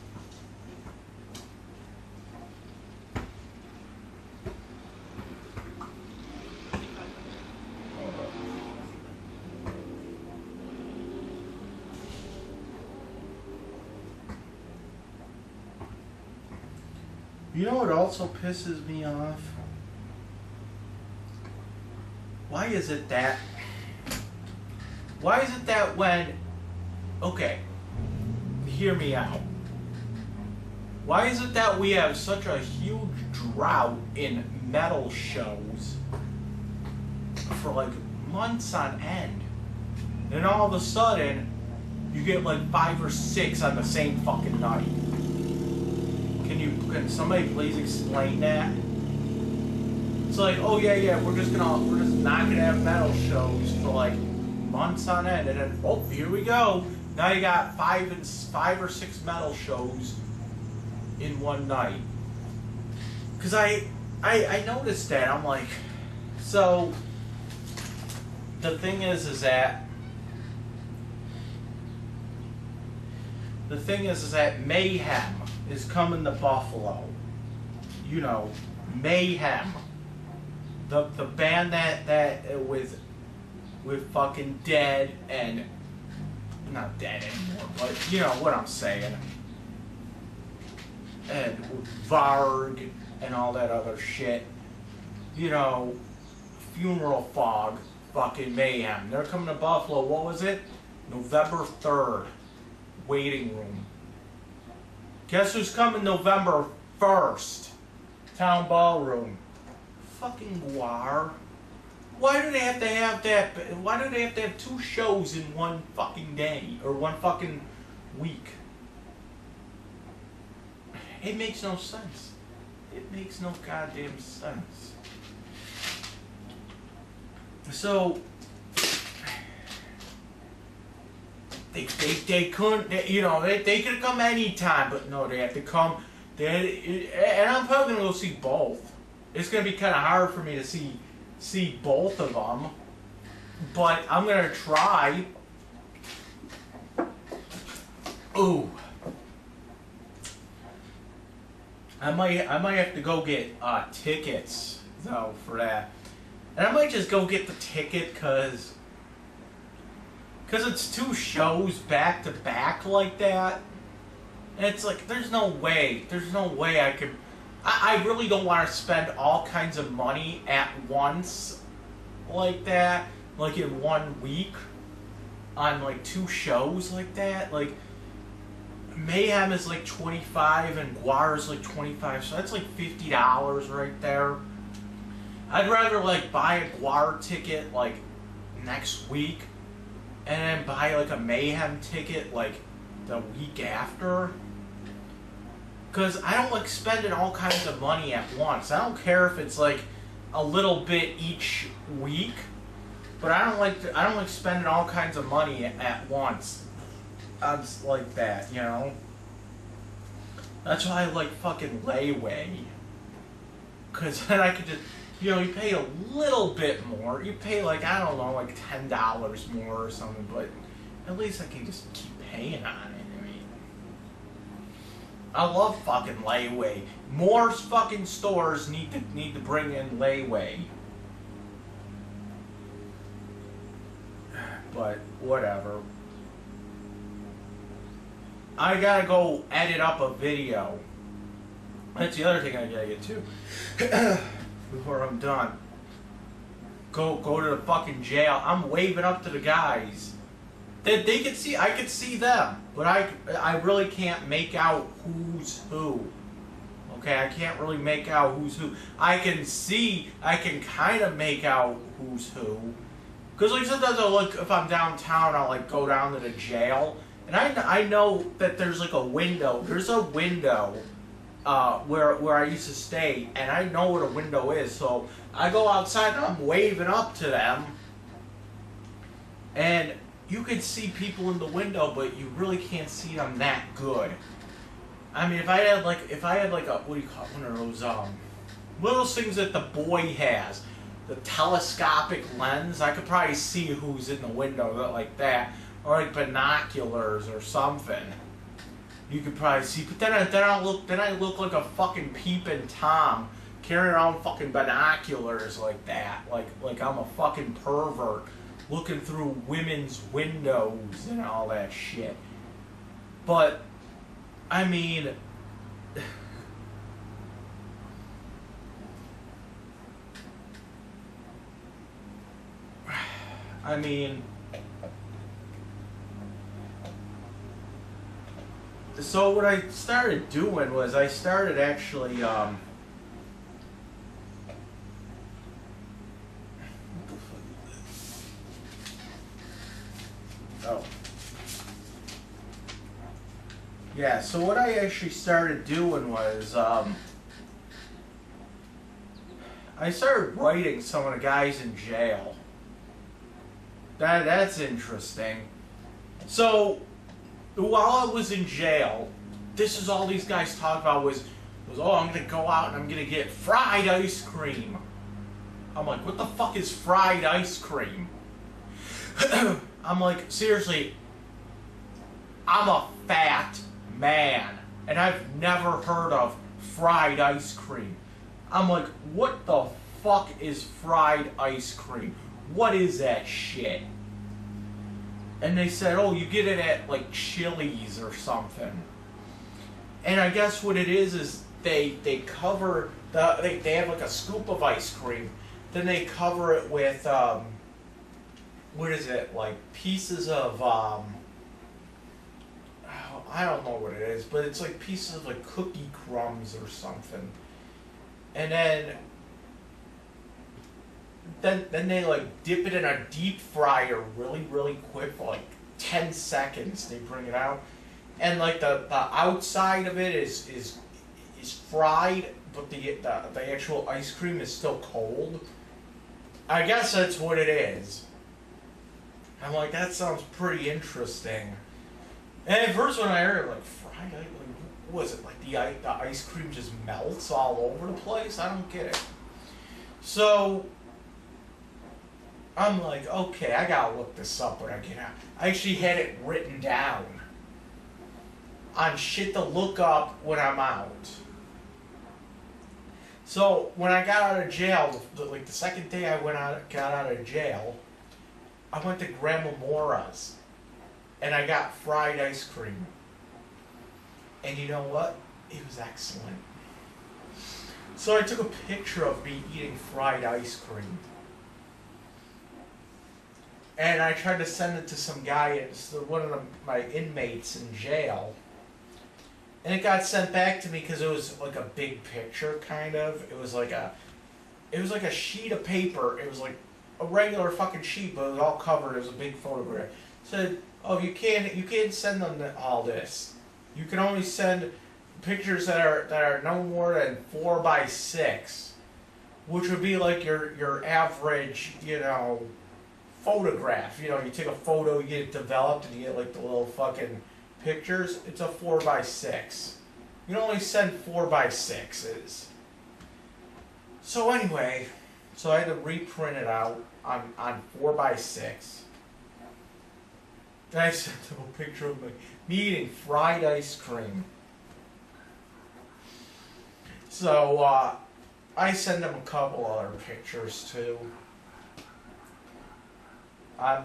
Speaker 2: You know what also pisses me off? Why is it that when, okay, hear me out. Why is it that we have such a huge drought in metal shows for like months on end, and all of a sudden you get like 5 or 6 on the same fucking night? Can somebody please explain that? It's like, oh yeah, we're just not gonna have metal shows for like months on end, and then oh, here we go. Now you got 5 or 6 metal shows in one night. Cause I noticed that. I'm like, so the thing is that Mayhem is coming to Buffalo. You know, Mayhem. The band that with fucking Dead and not Dead anymore, but you know what I'm saying. And Varg and all that other shit. You know, Funeral Fog, fucking Mayhem. They're coming to Buffalo. What was it? November 3rd. Waiting room. Guess who's coming November 1st? Town Ballroom. Fucking Guar. Why do they have to have that? Why do they have to have 2 shows in one fucking day or one fucking week? It makes no sense. It makes no goddamn sense. So they couldn't, you know, they could come anytime, but no, they have to come. And I'm probably gonna go see both. It's gonna be kind of hard for me to see see both of them, but I'm gonna try. Ooh. I might have to go get tickets though for that, and I might just go get the ticket because it's 2 shows back to back like that, and it's like there's no way I could. I really don't want to spend all kinds of money at once like that, like in 1 week on like 2 shows like that, like. Mayhem is like $25 and Guar is like $25, so that's like $50 right there. I'd rather like buy a Guar ticket like next week and then buy like a Mayhem ticket like the week after. Cause I don't like spending all kinds of money at once. I don't care if it's like a little bit each week, but I don't like spending all kinds of money at once. I'm just like that, you know? That's why I like fucking layaway. Because then I could just, you know, you pay a little bit more. You pay like, I don't know, like $10 more or something, but at least I can just keep paying on it. I mean, I love fucking layaway. More fucking stores need to bring in layaway. But whatever. I gotta go edit up a video. That's the other thing I gotta get to before I'm done. Go to the fucking jail. I'm waving up to the guys. They can see. I can see them, but I really can't make out who's who. Okay, I can't really make out who's who. I can see. I can kind of make out who's who. Cause like sometimes I'll look if I'm downtown. I'll like go down to the jail. And I know that there's like a window. There's a window where I used to stay, and I know what a window is. So I go outside and I'm waving up to them, and you can see people in the window, but you really can't see them that good. I mean, if I had like a what do you call it? One of those little things that the boy has, the telescopic lens, I could probably see who's in the window like that. Or like binoculars or something. You could probably see, but then I look like a fucking peeping Tom carrying around fucking binoculars like that, like I'm a fucking pervert looking through women's windows and all that shit. But I mean, so what I started doing was I started actually oh yeah, so what I actually started doing was I started writing some of the guys in jail. That's interesting. So while I was in jail, this is all these guys talked about was oh, I'm gonna go out and I'm gonna get fried ice cream. I'm like, what the fuck is fried ice cream? I'm like, seriously, I'm a fat man and I've never heard of fried ice cream. I'm like, what the fuck is fried ice cream? What is that shit? And they said, oh, you get it at like Chili's or something. And I guess what it is they cover they have like a scoop of ice cream, then they cover it with what is it, like pieces of I don't know what it is, but it's like pieces of like cookie crumbs or something. And then they like dip it in a deep fryer really quick for like 10 seconds. They bring it out, and like the outside of it is fried, but the actual ice cream is still cold. I guess that's what it is. I'm like, that sounds pretty interesting. And at first when I heard it, like fried ice, like, what was it, like the ice cream just melts all over the place? I don't get it. So I'm like, okay, I gotta look this up when I get out. I actually had it written down on shit to look up when I'm out. So when I got out of jail, like the second day I got out of jail, I went to Grandma Mora's and I got fried ice cream. And you know what? It was excellent. So I took a picture of me eating fried ice cream. And I tried to send it to some guy, one of my inmates in jail. And it got sent back to me because it was like a big picture, kind of. It was like a sheet of paper. It was like a regular fucking sheet, but it was all covered. It was a big photograph. It said, "Oh, you can't send them all this. You can only send pictures that are no more than 4 by 6, which would be like your average, photograph. You take a photo, you get it developed, and you get like the little fucking pictures. It's a 4 by 6. You can only send 4 by 6s. So anyway, I had to reprint it out on 4 by 6. And I sent him a picture of me eating fried ice cream. So I sent him a couple other pictures too. I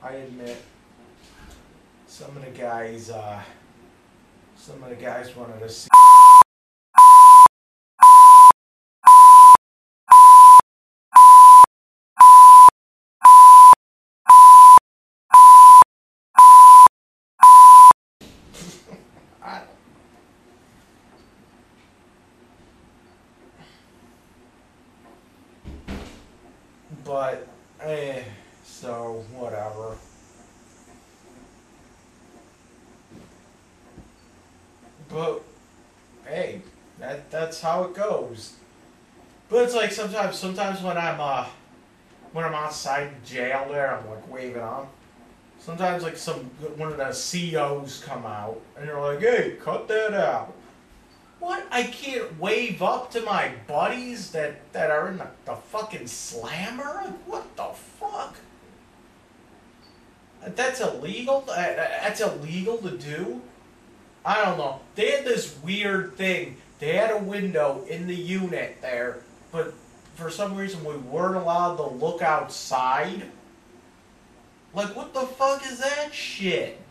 Speaker 2: admit, some of the guys wanted to see. But, so, whatever. But, hey, that's how it goes. But it's like sometimes when I'm outside jail there, I'm like waving off. Sometimes like one of the COs come out and they're like, "Hey, cut that out." What? I can't wave up to my buddies that are in the fucking slammer? What the fuck? That's illegal? That's illegal to do? I don't know. They had this weird thing. They had a window in the unit there, but for some reason we weren't allowed to look outside. Like, what the fuck is that shit?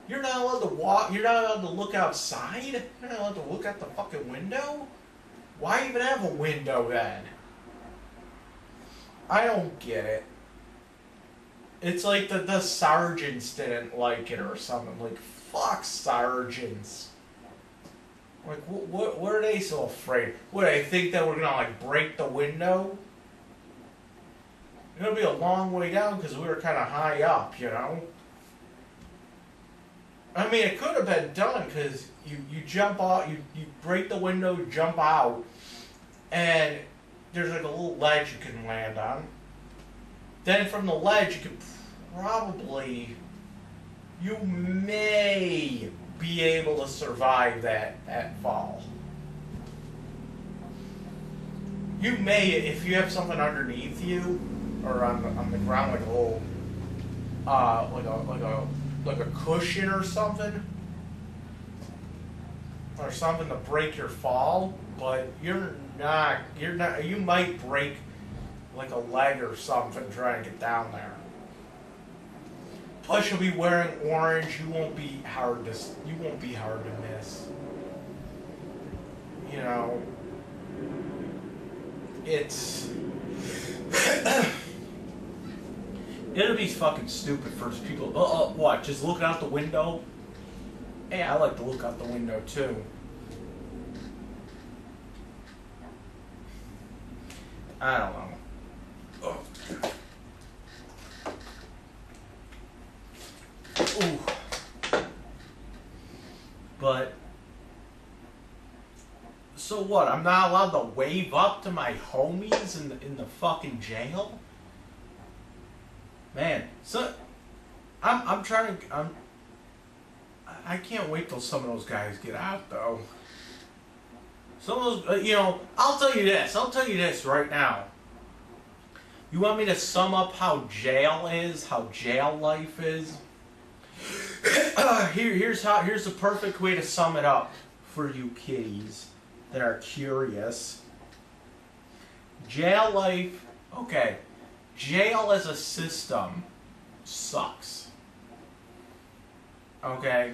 Speaker 2: You're not allowed to walk. You're not allowed to look outside. You're not allowed to look out the fucking window. Why even have a window then? I don't get it. It's like the sergeants didn't like it or something. Like, fuck sergeants. Like, what are they so afraid? What, they think that we're gonna like break the window? It's gonna be a long way down because we were kind of high up, I mean, it could have been done because you jump out, you break the window, jump out, and there's like a little ledge you can land on. Then from the ledge, you may be able to survive that fall. You may, if you have something underneath you, or on the ground, like a little, like a cushion or something to break your fall, but you're not, you might break like a leg or something trying to get down there. Plus you'll be wearing orange, you won't be hard to miss. It's it'll be fucking stupid for people. What? Just looking out the window? Hey, I like to look out the window too. I don't know. Oh. Ooh. But so what? I'm not allowed to wave up to my homies in the fucking jail? Man, so I can't wait till some of those guys get out though. Some of those, I'll tell you this right now. You want me to sum up how jail is, how jail life is? Here's the perfect way to sum it up for you kiddies that are curious. Jail life, okay. Jail as a system sucks. Okay?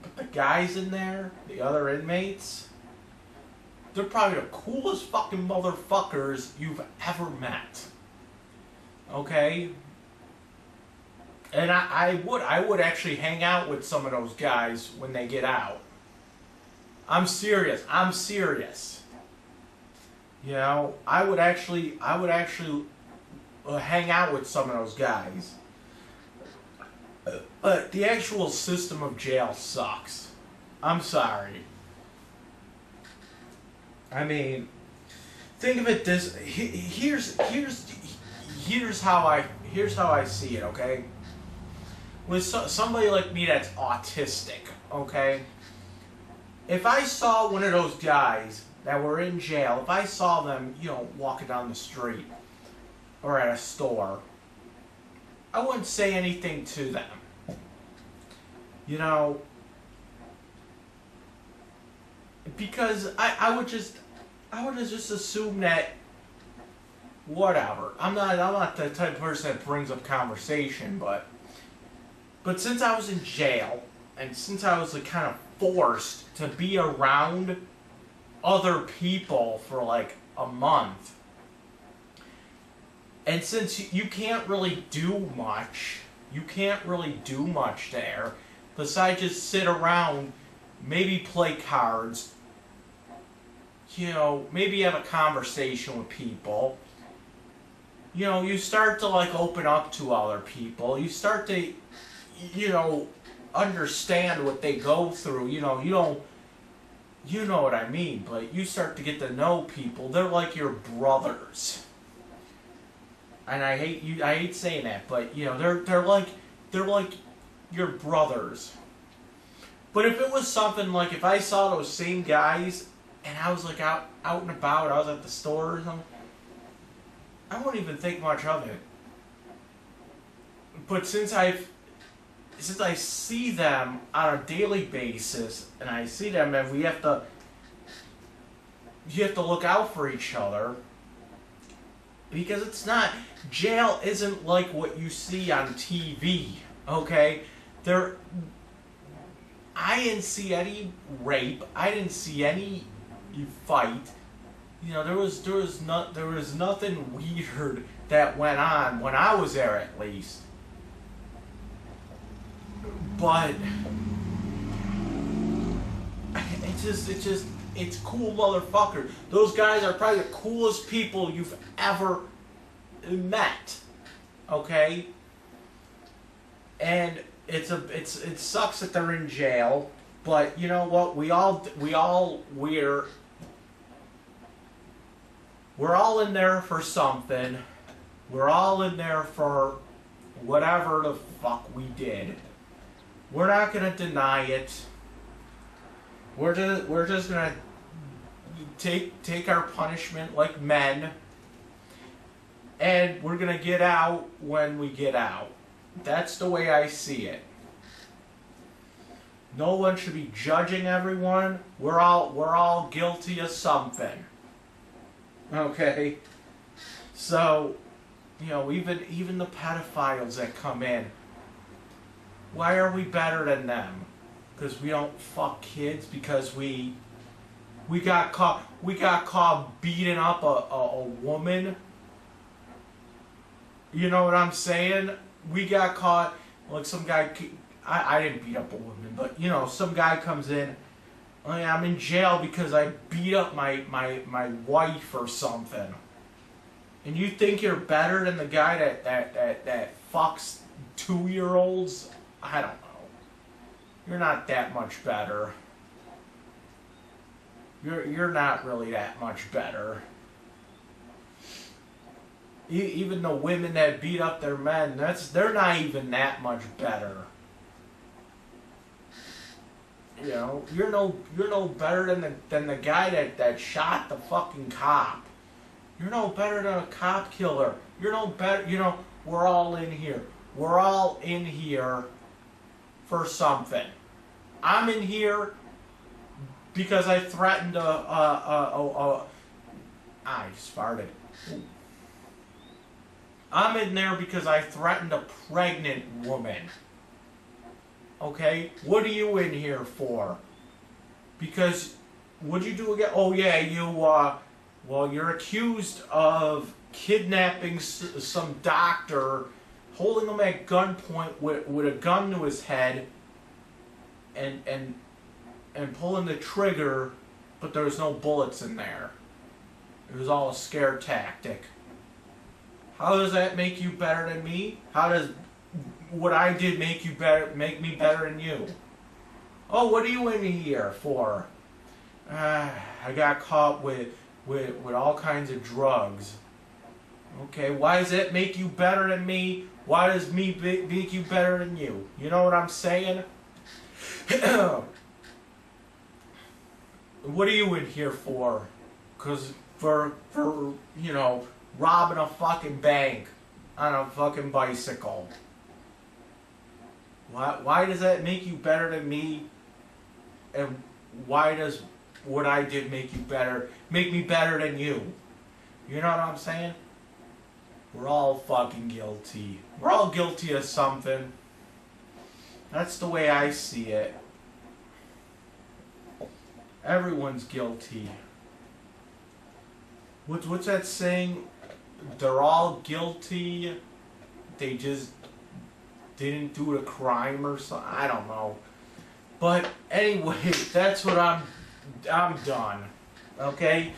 Speaker 2: But the guys in there, the other inmates, they're probably the coolest fucking motherfuckers you've ever met. Okay? And I would actually hang out with some of those guys when they get out. I'm serious. You know, I would actually hang out with some of those guys. But the actual system of jail sucks. I'm sorry. I mean, think of it this. Here's how I see it. Okay, with somebody like me that's autistic. Okay, if I saw one of those guys that were in jail, if I saw them, you know, walking down the street or at a store, I wouldn't say anything to them. You know, because I would just assume that whatever. I'm not the type of person that brings up conversation, but since I was in jail and since I was like kind of forced to be around other people for like a month, and since you can't really do much there besides just sit around, maybe play cards, you know, maybe have a conversation with people. You know, you start to like open up to other people. You start to, you know, understand what they go through. You know, you know what I mean, but you start to get to know people. They're like your brothers. And I hate saying that, but you know, they're like your brothers. But if it was something like if I saw those same guys and I was like out and about, I was at the store or something, I wouldn't even think much of it. But since I see them on a daily basis, and I see them, and you have to look out for each other, because it's not, jail isn't like what you see on TV, okay? I didn't see any rape, I didn't see any fight. You know, there was nothing weird that went on when I was there, at least. But it's cool, motherfucker. Those guys are probably the coolest people you've ever met. Okay? And it sucks that they're in jail, but you know what? We're all in there for something. We're all in there for whatever the fuck we did. We're not gonna deny it. We're just gonna take our punishment like men, and we're gonna get out when we get out. That's the way I see it. No one should be judging everyone. We're all guilty of something. Okay? So, you know, even the pedophiles that come in, why are we better than them? Because we don't fuck kids? Because we got caught beating up a woman? You know what I'm saying? We got caught, like some guy, I didn't beat up a woman, but you know, some guy comes in, oh yeah, I'm in jail because I beat up my wife or something. And you think you're better than the guy that fucks 2-year-olds? I don't know. You're not that much better. You're not really that much better. Even the women that beat up their men, they're not even that much better. You know, you're no better than the guy that shot the fucking cop. You're no better than a cop killer. You're no better, you know, we're all in here. We're all in here for something. I'm in here because I threatened I just farted. I'm in there because I threatened a pregnant woman. Okay? What are you in here for? Because, what'd you do again? Oh yeah, well, you're accused of kidnapping some doctor, holding him at gunpoint with a gun to his head, and pulling the trigger, but there was no bullets in there. It was all a scare tactic. How does that make you better than me? How does what I did make you better? Make me better than you? Oh, what are you in here for? I got caught with all kinds of drugs. Okay, why does that make you better than me? Why does me make you better than you? You know what I'm saying? What are you in here for? Cause for you know, robbing a fucking bank on a fucking bicycle. Why does that make you better than me? And why does what I did make you better? Make me better than you? You know what I'm saying? We're all fucking guilty. We're all guilty of something. That's the way I see it. Everyone's guilty. What's that saying? They're all guilty. They just didn't do a crime or something. I don't know. But anyway, that's what I'm done. Okay?